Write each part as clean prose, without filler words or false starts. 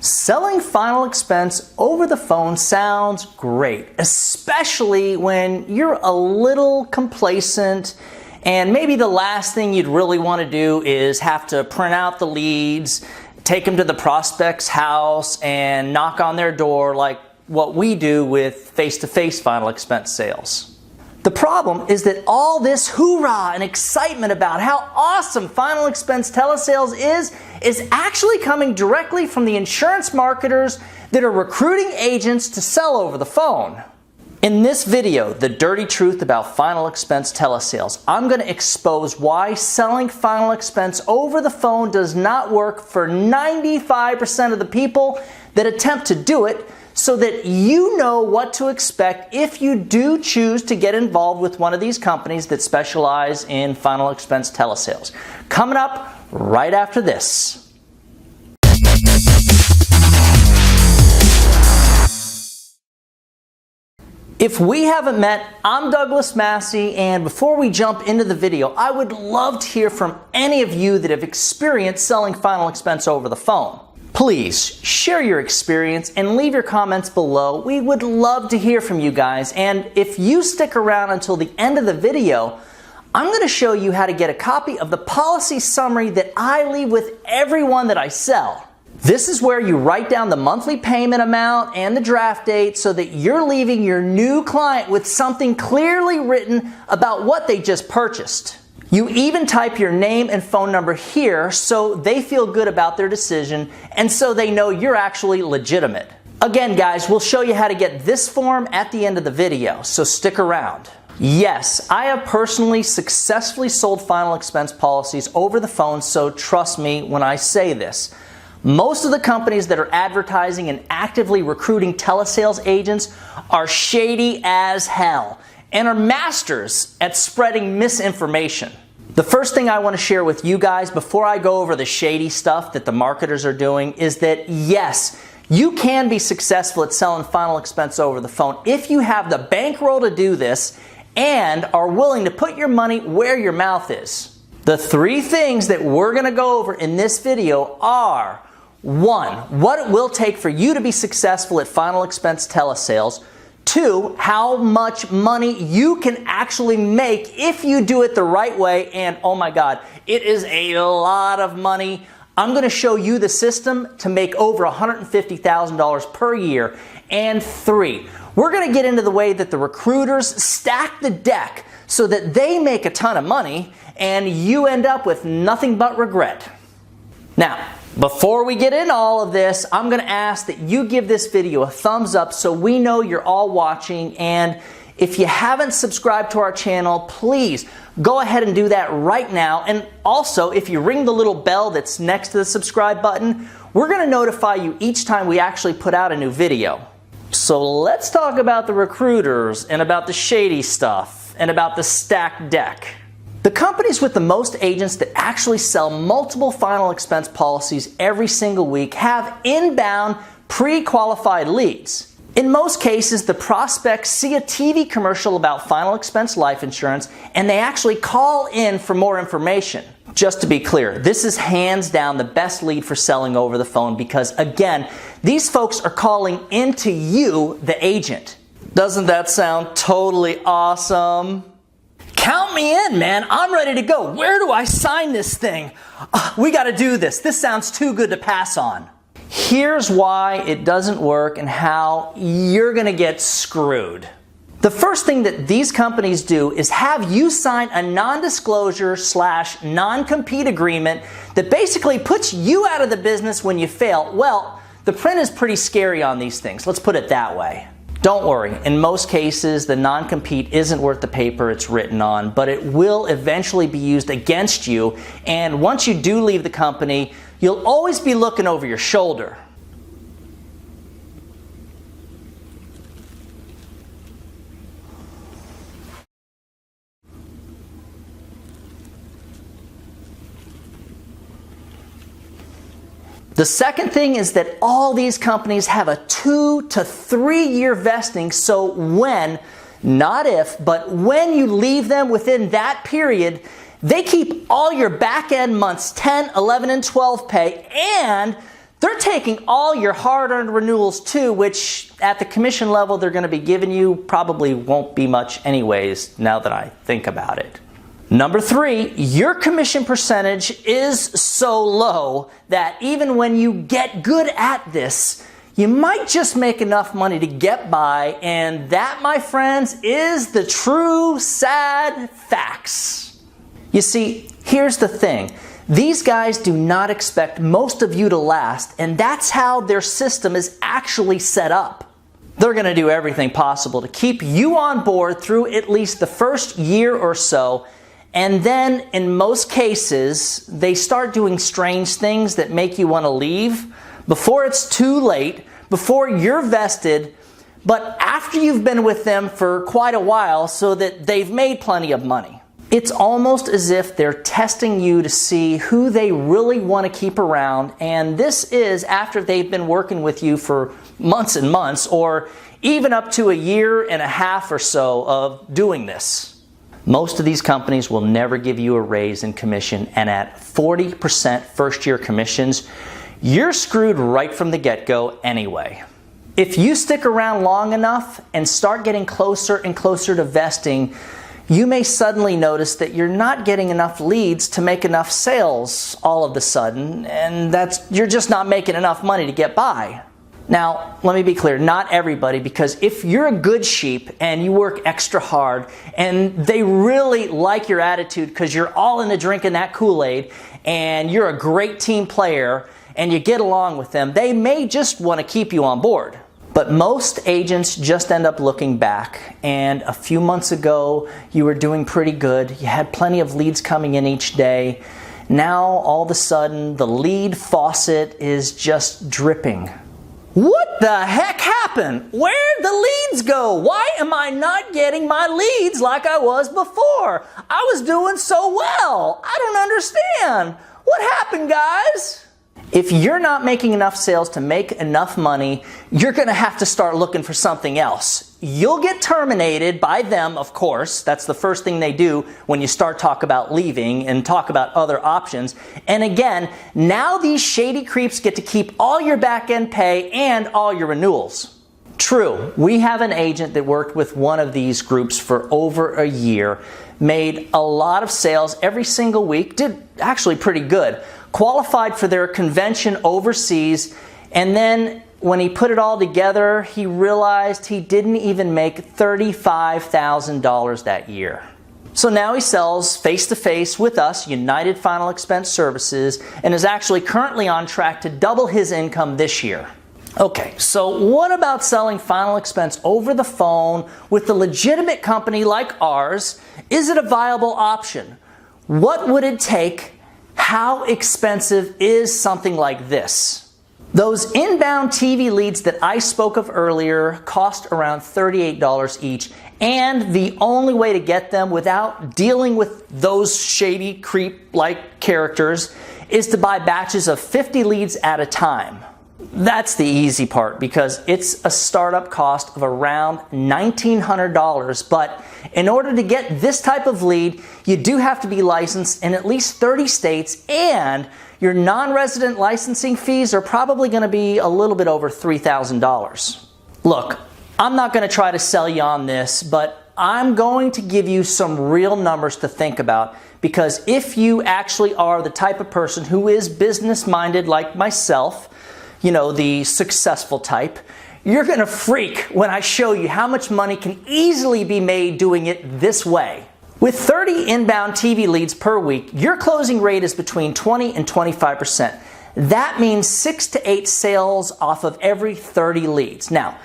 Selling final expense over the phone sounds great, especially when you're a little complacent and maybe the last thing you'd really want to do is have to print out the leads, take them to the prospect's house, and knock on their door like what we do with face-to-face final expense sales. The problem is that all this hoorah and excitement about how awesome final expense telesales is actually coming directly from the insurance marketers that are recruiting agents to sell over the phone. In this video, The Dirty Truth About Final Expense Telesales, I'm going to expose why selling final expense over the phone does not work for 95% of the people that attempt to do it, so that you know what to expect if you do choose to get involved with one of these companies that specialize in final expense telesales. Coming up right after this. If we haven't met, I'm Douglas Massi, and before we jump into the video, I would love to hear from any of you that have experienced selling final expense over the phone. Please share your experience and leave your comments below. We would love to hear from you guys. And if you stick around until the end of the video, I'm going to show you how to get a copy of the policy summary that I leave with everyone that I sell. This is where you write down the monthly payment amount and the draft date so that you're leaving your new client with something clearly written about what they just purchased. You even type your name and phone number here so they feel good about their decision and so they know you're actually legitimate. Again, guys, we'll show you how to get this form at the end of the video, so stick around. Yes, I have personally successfully sold final expense policies over the phone, so trust me when I say this. Most of the companies that are advertising and actively recruiting telesales agents are shady as hell and are masters at spreading misinformation. The first thing I want to share with you guys before I go over the shady stuff that the marketers are doing is that yes, you can be successful at selling final expense over the phone if you have the bankroll to do this and are willing to put your money where your mouth is. The three things that we're going to go over in this video are: 1, what it will take for you to be successful at final expense telesales. 2, how much money you can actually make if you do it the right way. And oh my God, it is a lot of money. I'm going to show you the system to make over $150,000 per year. And 3, we're going to get into the way that the recruiters stack the deck so that they make a ton of money and you end up with nothing but regret. Now, before we get into all of this, I'm going to ask that you give this video a thumbs up so we know you're all watching. And if you haven't subscribed to our channel, please go ahead and do that right now. And also, if you ring the little bell that's next to the subscribe button, we're going to notify you each time we actually put out a new video. So let's talk about the recruiters and about the shady stuff and about the stacked deck. The companies with the most agents that actually sell multiple final expense policies every single week have inbound pre-qualified leads. In most cases, the prospects see a TV commercial about final expense life insurance and they actually call in for more information. Just to be clear, this is hands down the best lead for selling over the phone because, again, these folks are calling into you, the agent. Doesn't that sound totally awesome? Count me in, man. I'm ready to go. Where do I sign this thing? We got to do this. This sounds too good to pass on. Here's why it doesn't work and how you're going to get screwed. The first thing that these companies do is have you sign a non-disclosure / non-compete agreement that basically puts you out of the business when you fail. Well, the print is pretty scary on these things. Let's put it that way. Don't worry, in most cases, the non-compete isn't worth the paper it's written on, but it will eventually be used against you, and once you do leave the company, you'll always be looking over your shoulder. The second thing is that all these companies have a 2 to 3 year vesting, so when, not if, but when you leave them within that period, they keep all your back end months 10, 11, and 12 pay, and they're taking all your hard-earned renewals too, which at the commission level they're going to be giving you probably won't be much anyways, now that I think about it. Number 3, your commission percentage is so low that even when you get good at this, you might just make enough money to get by, and that, my friends, is the true sad facts. You see, here's the thing. These guys do not expect most of you to last, and that's how their system is actually set up. They're going to do everything possible to keep you on board through at least the first year or so, and then in most cases, they start doing strange things that make you want to leave before it's too late, before you're vested, but after you've been with them for quite a while so that they've made plenty of money. It's almost as if they're testing you to see who they really want to keep around, and this is after they've been working with you for months and months, or even up to a year and a half or so of doing this. Most of these companies will never give you a raise in commission, and at 40% first-year commissions, you're screwed right from the get-go anyway. If you stick around long enough and start getting closer and closer to vesting, you may suddenly notice that you're not getting enough leads to make enough sales all of a sudden, and you're just not making enough money to get by. Now, let me be clear, not everybody, because if you're a good sheep and you work extra hard and they really like your attitude because you're all into drinking that Kool-Aid and you're a great team player and you get along with them, they may just want to keep you on board. But most agents just end up looking back, and a few months ago you were doing pretty good, you had plenty of leads coming in each day. Now all of a sudden the lead faucet is just dripping. What the heck happened? Where'd the leads go? Why am I not getting my leads like I was before? I was doing so well. I don't understand. What happened, guys? If you're not making enough sales to make enough money, you're going to have to start looking for something else. You'll get terminated by them, of course. That's the first thing they do when you start talk about leaving and talk about other options. And again, now these shady creeps get to keep all your back-end pay and all your renewals. True, we have an agent that worked with one of these groups for over a year, made a lot of sales every single week, did actually pretty good, qualified for their convention overseas, and then when he put it all together, he realized he didn't even make $35,000 that year. So now he sells face-to-face with us, United Final Expense Services, and is actually currently on track to double his income this year. Okay, so what about selling final expense over the phone with a legitimate company like ours? Is it a viable option? What would it take? How expensive is something like this? Those inbound TV leads that I spoke of earlier cost around $38 each, and the only way to get them without dealing with those shady creep-like characters is to buy batches of 50 leads at a time. That's the easy part because it's a startup cost of around $1,900, but in order to get this type of lead, you do have to be licensed in at least 30 states, and your non-resident licensing fees are probably going to be a little bit over $3,000. Look, I'm not going to try to sell you on this, but I'm going to give you some real numbers to think about, because if you actually are the type of person who is business-minded like myself, you know, the successful type, you're going to freak when I show you how much money can easily be made doing it this way. With 30 inbound TV leads per week, your closing rate is between 20 and 25%. That means 6 to 8 sales off of every 30 leads. Now,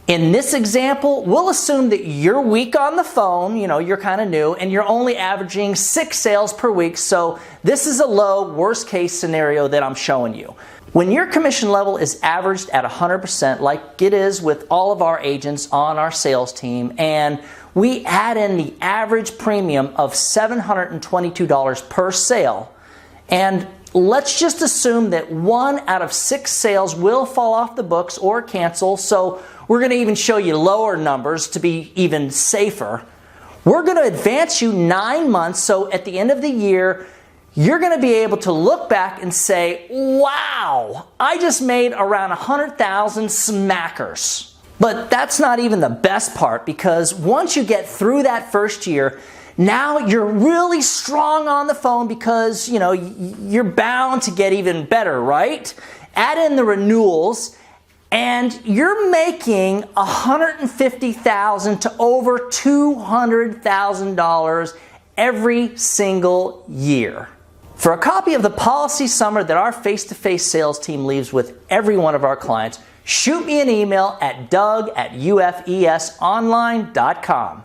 in this example, we'll assume that you're weak on the phone, you know, you're kind of new, and you're only averaging 6 sales per week, so this is a low, worst case scenario that I'm showing you. When your commission level is averaged at 100%, like it is with all of our agents on our sales team, and we add in the average premium of $722 per sale, and let's just assume that 1 out of 6 sales will fall off the books or cancel, so we're going to even show you lower numbers to be even safer. We're going to advance you 9 months, so at the end of the year, you're going to be able to look back and say, wow, I just made around 100,000 smackers. But that's not even the best part, because once you get through that first year, now you're really strong on the phone because, you're bound to get even better, right? Add in the renewals and you're making $150,000 to over $200,000 every single year. For a copy of the policy summary that our face-to-face sales team leaves with every one of our clients, shoot me an email at doug@ufesonline.com.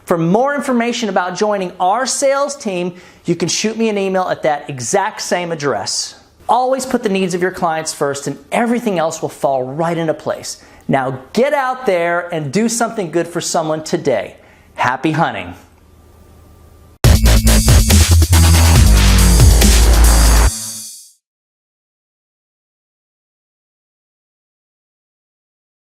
For more information about joining our sales team, you can shoot me an email at that exact same address. Always put the needs of your clients first and everything else will fall right into place. Now get out there and do something good for someone today. Happy hunting.